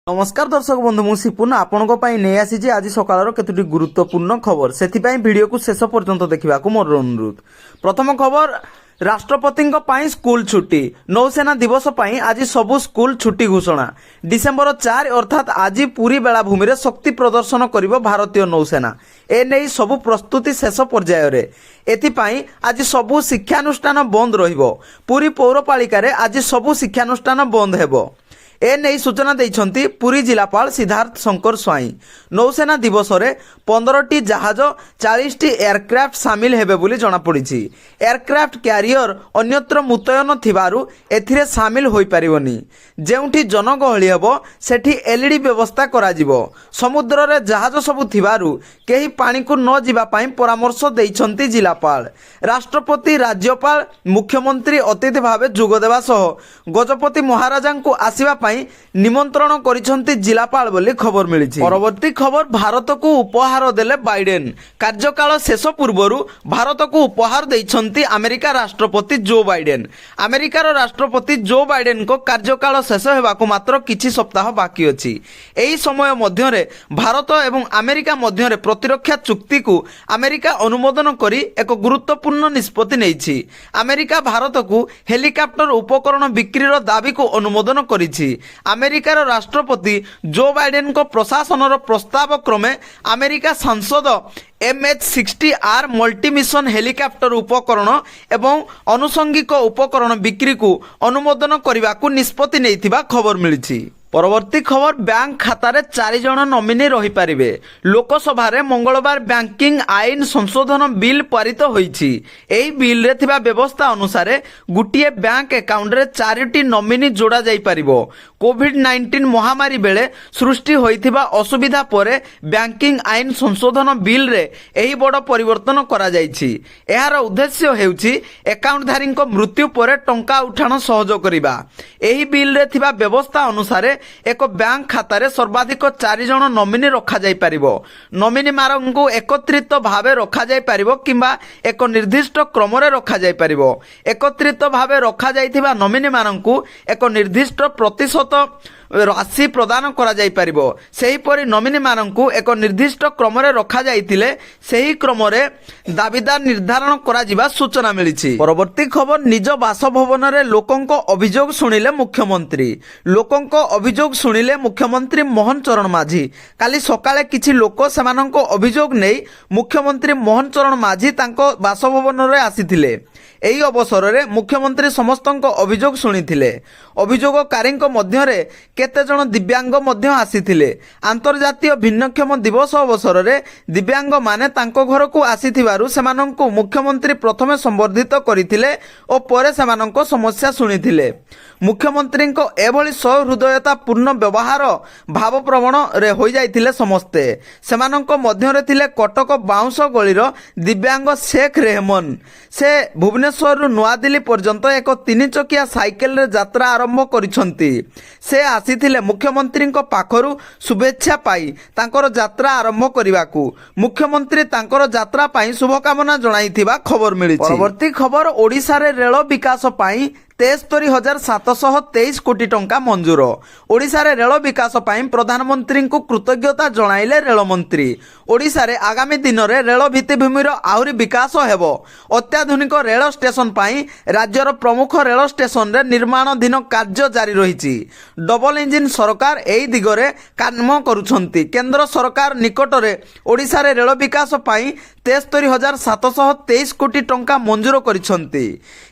नमस्कार दर्शक बंधु मु सिपुन आपण नहीं आसी आज सकाल केतोटी गुरुत्वपूर्ण खबर से वीडियो को शेष पर्यंत देखा मोर अनुरोध। प्रथम खबर राष्ट्रपति स्कूल छुट्टी नौसेना दिवस पर आज सबु स्कूल छुट्टी घोषणा डिसेम्बर 4 अर्थात आज पूरी बेलाभूमि में शक्ति प्रदर्शन कर भारतीय नौसेना एने सबु प्रस्तुति शेष पर्यायर एथिपाई आज सबु शिक्षानुष्ठान बंद रहिबो पूरी पौरपालिका रे आज सबु शिक्षानुष्ठान बंद हेबो एने सूचना देइछंती पुरी जिलापाल सिद्धार्थ शंकर स्वाई नौसेना दिवस रे 15टी जहाज 40टी एयरक्राफ्ट सामिल हेबे बोली जणा पड़िछि। एयरक्राफ्ट कैरियर अन्यत्र मुतयन थिबारु एथिरे सामिल होई परिबनी जेउठी जनगहली हेबो सेठी एलईडी व्यवस्था करा जिवो समुद्र रे जहाज सबु थिबारु केही पानी को न जिबा पई परामर्श देइछंती जिलापाल राष्ट्रपति राज्यपाल मुख्यमंत्री अतिथि भावे जोग देबा सह गजपति महाराजा को आसीबा निमंत्रण करिसंती जिलापाल बोली खबर मिली। परवर्ती खबर भारत को उपहार देले बाइडेन कार्यकाल शेष पूर्वरु भारत को उपहार देइछंती अमेरिका राष्ट्रपति जो बाइडेन अमेरिकार राष्ट्रपति जो बाइडेन को कार्यकाल शेष हेबाकु मात्र किछि सप्ताह बाकी अछि। एही समय मध्यरे भारत एवं अमेरिका मध्यरे प्रतिरक्षा चुक्ति को अमेरिका अनुमोदन करी एक गुरुत्वपूर्ण निष्पत्ति नेइछि। अमेरिका भारत को हेलिकॉप्टर उपकरण बिक्रीर दाबी को अनुमोदन करिछि। अमेरिकार राष्ट्रपति जो बाइडेन को प्रशासन प्रस्ताव क्रमे अमेरिका सांसद MH-60R मल्टी मिशन हेलिकॉप्टर उपकरण एवं अनुषंगिक उपकरण बिक्री को अनुमोदन करने को निष्पत्ति नैथिबा खबर मिली। परवर्ती खबर बैंक खाता रे 4 जण नॉमिनी रही पारिबे लोकसभा रे मंगलवार बैंकिंग आईन संशोधन बिल पारित होईछि। एही बिल रे थिबा व्यवस्था अनुसार गुटिए बैंक अकाउंट रे 4टी नॉमिनी जोड़ा जाई पारिबो। कोविड-19 महामारी बेले सृष्टि होइथिबा असुविधा परे बैंकिंग आईन संशोधन बिल रे एही बड़ परिवर्तन करा जाईछि। एहार उद्देश्य हेउछि अकाउंटधारी मृत्यु परे टंका उठाण सहज करिबा। एही बिल रे थिबा व्यवस्था अनुसार एक बैंक खाता रे सर्वाधिक 4 जण नॉमिनी रखा जाई परिबो। नॉमिनी मारंगु एकत्रित भावे रखा जाई परिबो किंबा एक निर्दिष्ट क्रम रे रखा जाई परिबो। एकत्रित भावे रखा जाइथिबा नॉमिनी मारंगु एक निर्दिष्ट प्रतिशत राशि प्रदान करा जाई परिबो। सेही परि नॉमिनी मानंकु एक निर्दिष्ट क्रम रे रखा जाइतिले सेही क्रम रे दाबीदार निर्धारण करा जिबा सूचना मिलिछि। परवर्ती खबर निज बासभवन रे लोकंक अभियोग सुनिले मुख्यमंत्री लोकंक अभियोग सुनिले मुख्यमंत्री मोहन चरण माझी काली सकाळे किछि लोक सेमानंक अभियोग नै मुख्यमंत्री मोहन चरण माझी तांको बासभवन रे आसीथिले। एही अवसर रे मुख्यमंत्री समस्तंक अभियोग सुनिथिले। अभियोगकारी मध्य रे केते जण दिव्यांग मध्य आसीथिले। अंतर्जातीय भिन्नक्षम दिवस अवसर रे दिव्यांग माने तांको घर को आसीथिबारु सेमानंकु मुख्यमंत्री प्रथमे संबर्धित करिथिले ओ परे सेमानंक समस्या सुनिथिले। मुख्यमंत्री को एभली सहृदयता पूर्ण व्यवहार भावप्रवण रे होई जाइथिले समस्ते। सेमानंक मध्य रे थिले कटक बाउंस गलीर दिव्यांग शेख रेहमान से भुवनेश्वर नुआ दिल्ली पर्यंत एक 3 चकिया साइकेल रे यात्रा आरंभ करिसंती। से आसीथिले मुख्यमंत्री को पाखरु शुभेच्छा पाई तांकर यात्रा आरंभ करिवाकू मुख्यमंत्री तांकर यात्रा पाई शुभकामना जणाइथिबा खबर मिली। परवर्ती खबर ओडिशा रे रेल विकास पाई 73,723 कोटी टंका मंजूर। ओडिशा रे रेल विकास पाई प्रधानमंत्री को कृतज्ञता जणाइले रेल मंत्री। ओडिशा रे आगामी दिन रे रेल भित्तिभूमिर आहुरी विकास हेबो। अत्याधुनिक रेल स्टेशन पाई राज्यर प्रमुख रेल स्टेशन रे निर्माणाधीन कार्य जारी रहिछि। डबल इंजिन सरकार एही दिगरे काम करूछंती। केंद्र सरकार निकट रे ओडिशा रे रेल विकास पाई 73,723 कोटी टंका मंजूर करिसंती।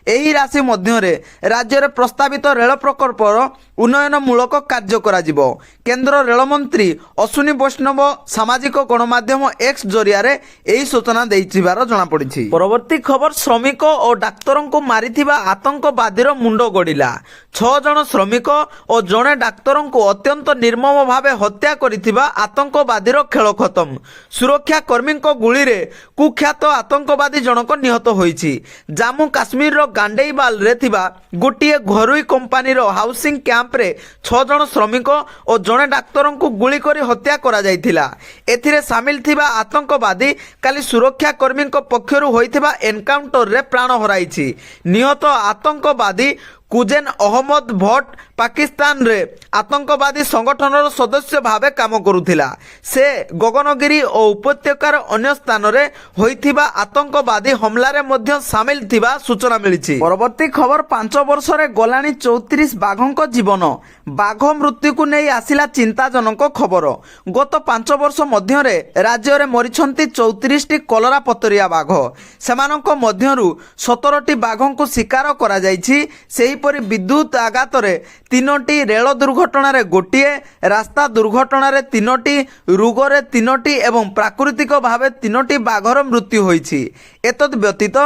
एही राशि मध्य रे राज्य रे प्रस्तावित रेल प्रकल्पर उन्नयनमूलक कार्य करा जिवो। केंद्र रेल मंत्री अश्विनी वैष्णव सामाजिक गणमाध्यम एक्स जरिया रे एही सूचना देइथिबार जणा पड़िछि। परवर्ती खबर श्रमिक और डाक्तरन को मारिथिबा आतंकवादीर मुंड गडिला। 6 जण श्रमिक और जणे डाक्तरन को अत्यंत निर्मम भावे हत्या करिथिबा आतंकवादीर खेल खत्म। सुरक्षा कर्मी को गुली रे कुख्यात आतंकवादी जनक निहत होइछि। जम्मू काश्मीर रो गांडेईबाल रे थिबा गोटिए घरोई कंपानीर हाउसिंग कैंप रे 6 जण श्रमिक और जणे डाक्तर को गुली करी हत्या करा जायथिला। एथिरे सामिल थिबा आतंकवादी काली सुरक्षा कर्मी पक्षरु होइथिबा एनकाउंटर रे प्राण हराइछि। निहत आतंकवादी କୁଜେନ ଅହମ୍ମଦ ଭଟ୍ଟ ପାକିସ୍ତାନରେ ଆତଙ୍କବାଦୀ ସଂଗଠନର ସଦସ୍ୟ ଭାବେ କାମ କରୁଥିଲା। ସେ ଗଗନଗିରି ଓ ଉପତ୍ୟକାର ଅନ୍ୟ ସ୍ଥାନରେ ହୋଇଥିବା ଆତଙ୍କବାଦୀ ହମଲାରେ ମଧ୍ୟ ସାମିଲ ଥିବା ସୂଚନା ମିଳିଛି। ପରବର୍ତ୍ତୀ ଖବର 5 ବର୍ଷରେ ଗଲାଣି 34 ବାଘଙ୍କ ଜୀବନ। ବାଘ ମୃତ୍ୟୁକୁ ନେଇ ଆସିଲା ଚିନ୍ତାଜନକ ଖବର। ଗତ 5 ବର୍ଷ ମଧ୍ୟରେ ରାଜ୍ୟରେ ମରିଛନ୍ତି 34ଟି କଲରାପତରିଆ ବାଘ। ସେମାନଙ୍କ ମଧ୍ୟରୁ 17ଟି ବାଘଙ୍କୁ ଶିକାର କରାଯାଇଛି। ସେହିପରି ବିଦ୍ୟୁତ ଆଘାତରେ 3ଟି, ରେଳ ଦୁର୍ଘଟଣାରେ 1ଟିଏ, ରାସ୍ତା ଦୁର୍ଘଟଣାରେ 3ଟି, ରୋଗରେ 3ଟି ଏବଂ ପ୍ରାକୃତିକ ଭାବେ 3ଟି ବାଘର ମୃତ୍ୟୁ ହୋଇଛି। ଏତଦ୍ ବ୍ୟତୀତ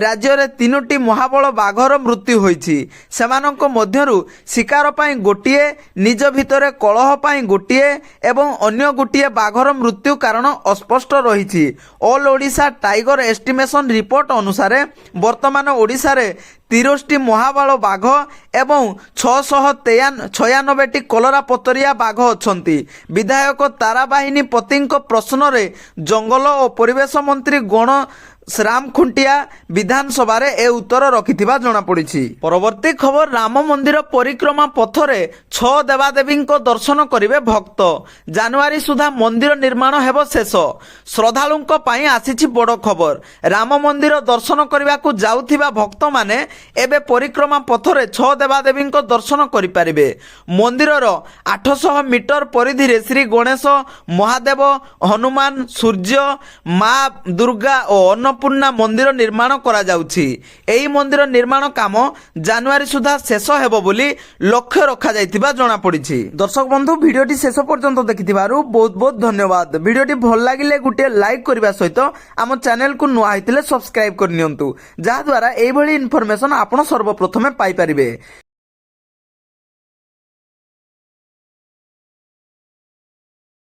ରାଜ୍ୟରେ 3ଟି ମହାବଳ ବାଘର ମୃତ୍ୟୁ ହୋଇଛି। ସେମାନଙ୍କ ମଧ୍ୟରୁ ଶିକାର ପାଇଁ 1ଟିଏ, ନିଜ ଭିତରେ କଳହ ପାଇଁ 1ଟିଏ ଏବଂ ଅନ୍ୟ 1ଟିଏ ବାଘର ମୃତ୍ୟୁ କାରଣ ଅସ୍ପଷ୍ଟ ରହିଛି। All Odisha tiger estimation report ଅନୁସାରେ ବର୍ତ୍ତମାନ ଓଡ଼ିଶାରେ 30ଟି ମହାବଳ ବାଘ ଏବଂ 696ଟି କଲରାପତରିଆ ବାଘ ଅଛନ୍ତି। ବିଧାୟକ ତାରାବାହିନୀ ପତିଙ୍କ ପ୍ରଶ୍ନରେ ଜଙ୍ଗଲ ଓ ପରିବେଶ ମନ୍ତ୍ରୀ ରାମ ଖୁଣ୍ଟିଆ ବିଧାନସଭାରେ ଏ ଉତ୍ତର ରଖିଥିବା ଜଣାପଡ଼ିଛି। ପରବର୍ତ୍ତୀ ଖବର, ରାମ ମନ୍ଦିର ପରିକ୍ରମା ପଥରେ 6 ଦେବାଦେବୀଙ୍କ ଦର୍ଶନ କରିବେ ଭକ୍ତ। ଜାନୁଆରୀ ସୁଦ୍ଧା ମନ୍ଦିର ନିର୍ମାଣ ହେବ ଶେଷ। ଶ୍ରଦ୍ଧାଳୁଙ୍କ ପାଇଁ ଆସିଛି ବଡ଼ ଖବର। ରାମ ମନ୍ଦିର ଦର୍ଶନ କରିବାକୁ ଯାଉଥିବା ଭକ୍ତମାନେ ଏବେ ପରିକ୍ରମା ପଥରେ 6 ଦେବାଦେବୀଙ୍କ ଦର୍ଶନ କରିପାରିବେ। ମନ୍ଦିରର 800 ମିଟର ପରିଧିରେ ଶ୍ରୀ ଗଣେଶ, ମହାଦେବ, ହନୁମାନ, ସୂର୍ଯ୍ୟ, ମା ଦୁର୍ଗା ଓ ଅନ୍ନପୂର୍ଣ୍ଣା ମନ୍ଦିର ନିର୍ମାଣ କରାଯାଉଛି। ଏହି ମନ୍ଦିର ନିର୍ମାଣ କାମ ଜାନୁଆରୀ ସୁଦ୍ଧା ଶେଷ ହେବ ବୋଲି ଲକ୍ଷ୍ୟ ରଖାଯାଇଥିବା ଜଣାପଡ଼ିଛି। ଦର୍ଶକ ବନ୍ଧୁ, ଭିଡ଼ିଓଟି ଶେଷ ପର୍ଯ୍ୟନ୍ତ ଦେଖିଥିବାରୁ ବହୁତ ବହୁତ ଧନ୍ୟବାଦ। ଭିଡ଼ିଓଟି ଭଲ ଲାଗିଲେ ଗୋଟିଏ ଲାଇକ୍ କରିବା ସହିତ ଆମ ଚ୍ୟାନେଲକୁ ନୂଆ ହୋଇଥିଲେ ସବସ୍କ୍ରାଇବ୍ କରିନିଅନ୍ତୁ, ଯାହାଦ୍ୱାରା ଏଇଭଳି ଇନଫର୍ମେସନ୍ ଆପଣ ସର୍ବପ୍ରଥମେ ପାଇପାରିବେ।